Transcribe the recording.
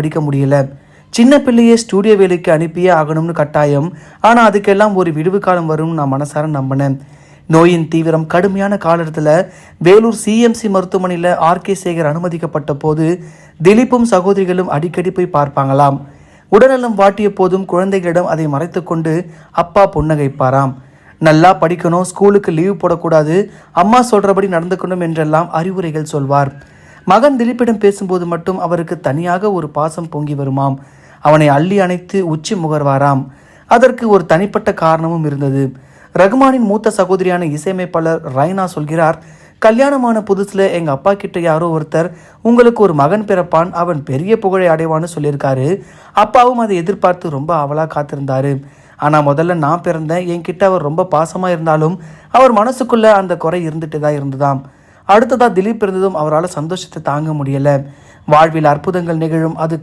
படிக்க முடியல. சின்ன பிள்ளையே ஸ்டூடியோ வேலைக்கு அனுப்பியே ஆகணும்னு கட்டாயம். ஆனால் அதுக்கெல்லாம் ஒரு விடுவு காலம் வரும்னு நான் மனசார நம்பினேன். நோயின் தீவிரம் கடுமையான காலத்தில் வேலூர் சிஎம்சி மருத்துவமனையில் ஆர்கே சேகர் அனுமதிக்கப்பட்ட போது திலீப்பும் சகோதரிகளும் அடிக்கடி போய் பார்ப்பாங்களாம். உடல்நலம் வாட்டிய போதும் குழந்தைகளிடம் அதை மறைத்து கொண்டு அப்பா புன்னகைப்பாராம். நல்லா படிக்கணும், ஸ்கூலுக்கு லீவ் போடக்கூடாது, அம்மா சொல்கிறபடி நடந்துக்கணும் என்றெல்லாம் அறிவுரைகள் சொல்வார். மகன் திலீப்பிடம் பேசும்போது மட்டும் அவருக்கு தனியாக ஒரு பாசம் பொங்கி வருமாம். அவனை அள்ளி அணைத்து உச்சி முகர்வாராம். அதற்கு ஒரு தனிப்பட்ட காரணமும் இருந்தது. ரகுமானின் மூத்த சகோதரியான இசையமைப்பாளர் ரைனா சொல்கிறார், கல்யாணமான புதுசில் எங்கள் அப்பா கிட்ட யாரோ ஒருத்தர் உங்களுக்கு ஒரு மகன் பிறப்பான், அவன் பெரிய புகழை அடைவான்னு சொல்லியிருக்காரு. அப்பாவும் அதை எதிர்பார்த்து ரொம்ப அவளாக காத்திருந்தாரு. ஆனால் முதல்ல நான் பிறந்தேன், என்கிட்ட அவர் ரொம்ப பாசமாக இருந்தாலும் அவர் மனசுக்குள்ளே அந்த குறை இருந்துட்டு தான் இருந்ததாம். அடுத்ததாக திலீப் பிறந்ததும் அவரால் சந்தோஷத்தை தாங்க முடியலை. வாழ்வில் அற்புதங்கள் நிகழும், அது